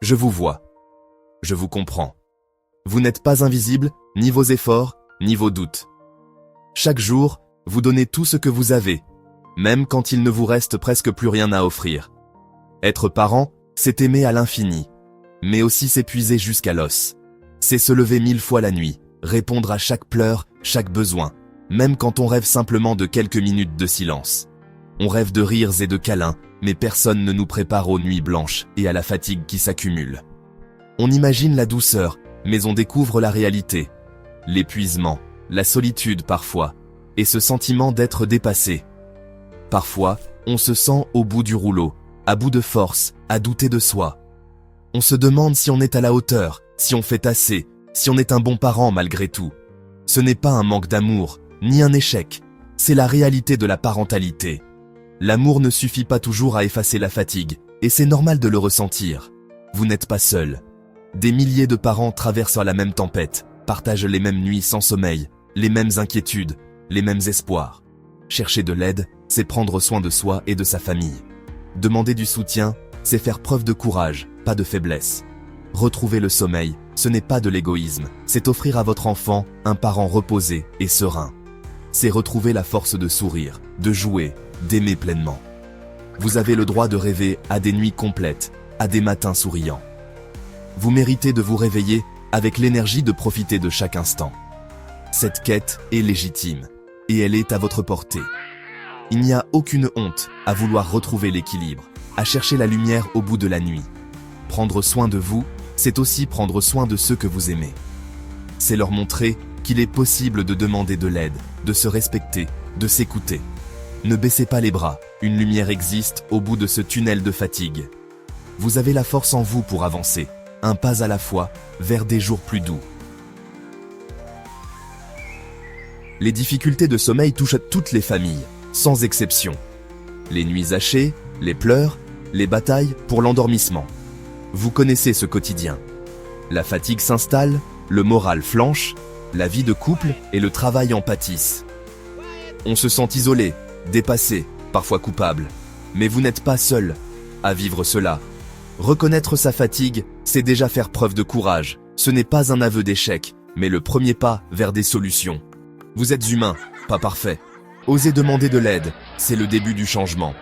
Je vous vois. Je vous comprends. Vous n'êtes pas invisible, ni vos efforts, ni vos doutes. Chaque jour, vous donnez tout ce que vous avez, même quand il ne vous reste presque plus rien à offrir. Être parent, c'est aimer à l'infini, mais aussi s'épuiser jusqu'à l'os. C'est se lever 1000 fois la nuit, répondre à chaque pleur, chaque besoin, même quand on rêve simplement de quelques minutes de silence. On rêve de rires et de câlins, mais personne ne nous prépare aux nuits blanches et à la fatigue qui s'accumule. On imagine la douceur, mais on découvre la réalité. L'épuisement, la solitude parfois, et ce sentiment d'être dépassé. Parfois, on se sent au bout du rouleau, à bout de force, à douter de soi. On se demande si on est à la hauteur, si on fait assez, si on est un bon parent malgré tout. Ce n'est pas un manque d'amour, ni un échec, c'est la réalité de la parentalité. L'amour ne suffit pas toujours à effacer la fatigue, et c'est normal de le ressentir. Vous n'êtes pas seul. Des milliers de parents traversent la même tempête, partagent les mêmes nuits sans sommeil, les mêmes inquiétudes, les mêmes espoirs. Chercher de l'aide, c'est prendre soin de soi et de sa famille. Demander du soutien, c'est faire preuve de courage, pas de faiblesse. Retrouver le sommeil, ce n'est pas de l'égoïsme, c'est offrir à votre enfant un parent reposé et serein. C'est retrouver la force de sourire, de jouer, d'aimer pleinement. Vous avez le droit de rêver à des nuits complètes, à des matins souriants. Vous méritez de vous réveiller avec l'énergie de profiter de chaque instant. Cette quête est légitime, et elle est à votre portée. Il n'y a aucune honte à vouloir retrouver l'équilibre, à chercher la lumière au bout de la nuit. Prendre soin de vous, c'est aussi prendre soin de ceux que vous aimez. C'est leur montrer qu'il est possible de demander de l'aide, de se respecter, de s'écouter. Ne baissez pas les bras, une lumière existe au bout de ce tunnel de fatigue. Vous avez la force en vous pour avancer, un pas à la fois, vers des jours plus doux. Les difficultés de sommeil touchent toutes les familles, sans exception. Les nuits hachées, les pleurs, les batailles pour l'endormissement. Vous connaissez ce quotidien. La fatigue s'installe, le moral flanche, la vie de couple et le travail en pâtissent. On se sent isolé, dépassé, parfois coupable. Mais vous n'êtes pas seul à vivre cela. Reconnaître sa fatigue, c'est déjà faire preuve de courage. Ce n'est pas un aveu d'échec, mais le premier pas vers des solutions. Vous êtes humain, pas parfait. Osez demander de l'aide, c'est le début du changement.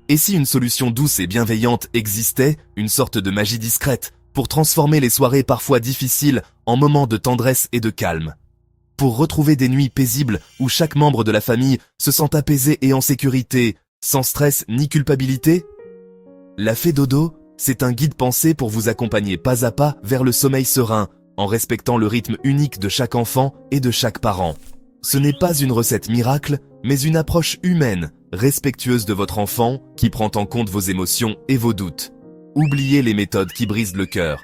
Et si une solution douce et bienveillante existait, une sorte de magie discrète, pour transformer les soirées parfois difficiles en moments de tendresse et de calme? Pour retrouver des nuits paisibles où chaque membre de la famille se sent apaisé et en sécurité, sans stress ni culpabilité? La Fée Dodo, c'est un guide pensé pour vous accompagner pas à pas vers le sommeil serein, en respectant le rythme unique de chaque enfant et de chaque parent. Ce n'est pas une recette miracle, mais une approche humaine, respectueuse de votre enfant, qui prend en compte vos émotions et vos doutes. Oubliez les méthodes qui brisent le cœur.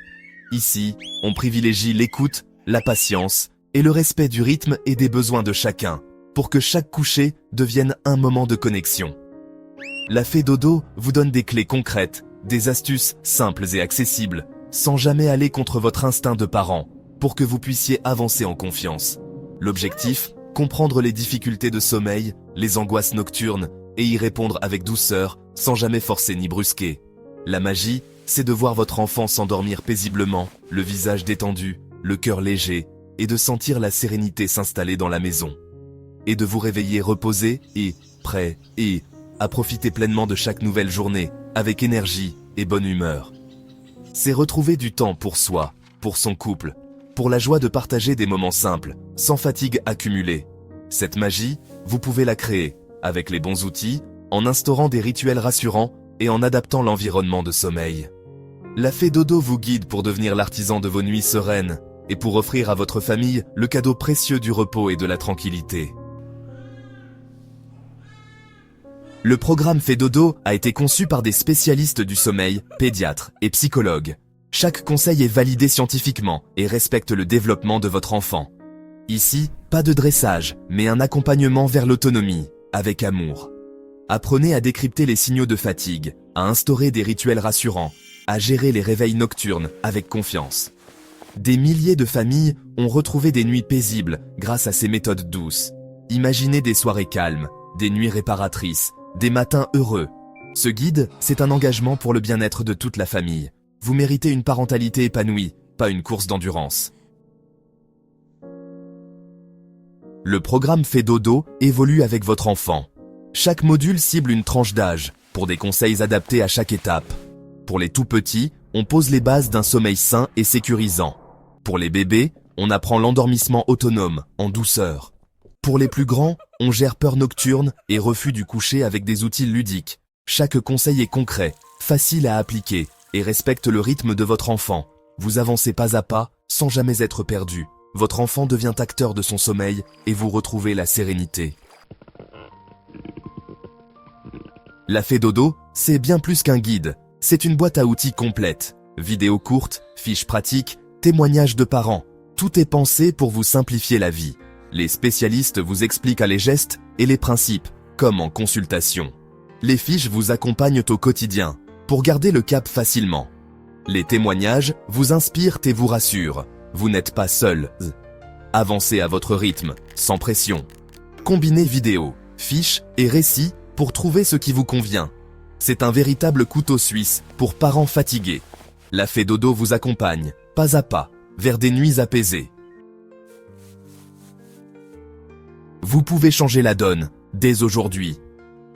Ici, on privilégie l'écoute, la patience et le respect du rythme et des besoins de chacun, pour que chaque coucher devienne un moment de connexion. La Fée Dodo vous donne des clés concrètes, des astuces simples et accessibles, sans jamais aller contre votre instinct de parent, pour que vous puissiez avancer en confiance. L'objectif, comprendre les difficultés de sommeil, les angoisses nocturnes, et y répondre avec douceur, sans jamais forcer ni brusquer. La magie, c'est de voir votre enfant s'endormir paisiblement, le visage détendu, le cœur léger, et de sentir la sérénité s'installer dans la maison. Et de vous réveiller reposé et prêt à profiter pleinement de chaque nouvelle journée, avec énergie et bonne humeur. C'est retrouver du temps pour soi, pour son couple, pour la joie de partager des moments simples, sans fatigue accumulée. Cette magie, vous pouvez la créer, avec les bons outils, en instaurant des rituels rassurants et en adaptant l'environnement de sommeil. La Fée Dodo vous guide pour devenir l'artisan de vos nuits sereines, et pour offrir à votre famille le cadeau précieux du repos et de la tranquillité. Le programme Fée Dodo a été conçu par des spécialistes du sommeil, pédiatres et psychologues. Chaque conseil est validé scientifiquement et respecte le développement de votre enfant. Ici, pas de dressage, mais un accompagnement vers l'autonomie, avec amour. Apprenez à décrypter les signaux de fatigue, à instaurer des rituels rassurants, à gérer les réveils nocturnes avec confiance. Des milliers de familles ont retrouvé des nuits paisibles grâce à ces méthodes douces. Imaginez des soirées calmes, des nuits réparatrices, des matins heureux. Ce guide, c'est un engagement pour le bien-être de toute la famille. Vous méritez une parentalité épanouie, pas une course d'endurance. Le programme Fait Dodo évolue avec votre enfant. Chaque module cible une tranche d'âge, pour des conseils adaptés à chaque étape. Pour les tout petits, on pose les bases d'un sommeil sain et sécurisant. Pour les bébés, on apprend l'endormissement autonome, en douceur. Pour les plus grands, on gère peur nocturne et refus du coucher avec des outils ludiques. Chaque conseil est concret, facile à appliquer et respecte le rythme de votre enfant. Vous avancez pas à pas, sans jamais être perdu. Votre enfant devient acteur de son sommeil et vous retrouvez la sérénité. La Fait Dodo, c'est bien plus qu'un guide. C'est une boîte à outils complète. Vidéos courtes, fiches pratiques, témoignages de parents. Tout est pensé pour vous simplifier la vie. Les spécialistes vous expliquent les gestes et les principes, comme en consultation. Les fiches vous accompagnent au quotidien, pour garder le cap facilement. Les témoignages vous inspirent et vous rassurent. Vous n'êtes pas seul. Avancez à votre rythme, sans pression. Combinez vidéos, fiches et récits pour trouver ce qui vous convient. C'est un véritable couteau suisse pour parents fatigués. La Fait Dodo vous accompagne, pas à pas, vers des nuits apaisées. Vous pouvez changer la donne, dès aujourd'hui.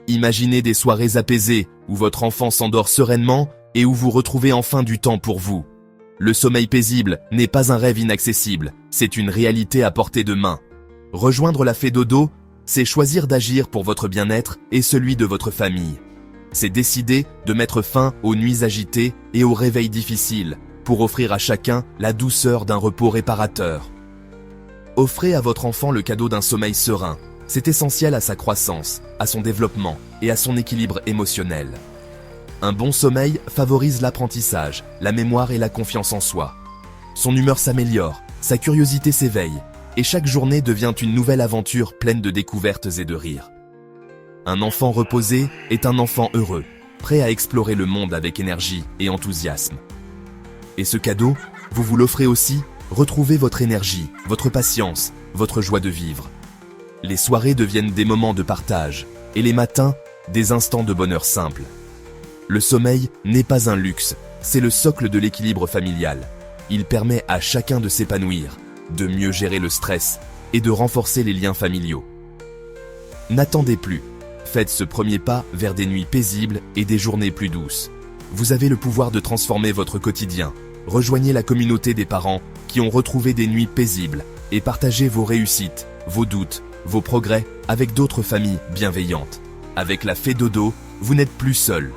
Imaginez des soirées apaisées, où votre enfant s'endort sereinement et où vous retrouvez enfin du temps pour vous. Le sommeil paisible n'est pas un rêve inaccessible, c'est une réalité à portée de main. Rejoindre la Fait Dodo, c'est choisir d'agir pour votre bien-être et celui de votre famille. C'est décider de mettre fin aux nuits agitées et aux réveils difficiles, pour offrir à chacun la douceur d'un repos réparateur. Offrez à votre enfant le cadeau d'un sommeil serein. C'est essentiel à sa croissance, à son développement et à son équilibre émotionnel. Un bon sommeil favorise l'apprentissage, la mémoire et la confiance en soi. Son humeur s'améliore, sa curiosité s'éveille, et chaque journée devient une nouvelle aventure pleine de découvertes et de rires. Un enfant reposé est un enfant heureux, prêt à explorer le monde avec énergie et enthousiasme. Et ce cadeau, vous l'offrez aussi, retrouvez votre énergie, votre patience, votre joie de vivre. Les soirées deviennent des moments de partage, et les matins, des instants de bonheur simple. Le sommeil n'est pas un luxe, c'est le socle de l'équilibre familial. Il permet à chacun de s'épanouir, de mieux gérer le stress et de renforcer les liens familiaux. N'attendez plus. Faites ce premier pas vers des nuits paisibles et des journées plus douces. Vous avez le pouvoir de transformer votre quotidien. Rejoignez la communauté des parents qui ont retrouvé des nuits paisibles et partagez vos réussites, vos doutes, vos progrès avec d'autres familles bienveillantes. Avec la Fait Dodo, vous n'êtes plus seul.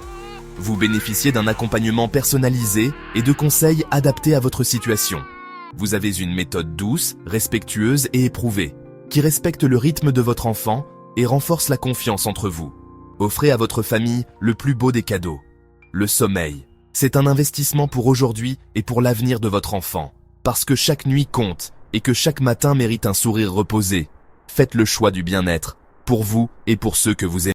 Vous bénéficiez d'un accompagnement personnalisé et de conseils adaptés à votre situation. Vous avez une méthode douce, respectueuse et éprouvée, qui respecte le rythme de votre enfant et renforce la confiance entre vous. Offrez à votre famille le plus beau des cadeaux, le sommeil. C'est un investissement pour aujourd'hui et pour l'avenir de votre enfant, parce que chaque nuit compte et que chaque matin mérite un sourire reposé. Faites le choix du bien-être, pour vous et pour ceux que vous aimez.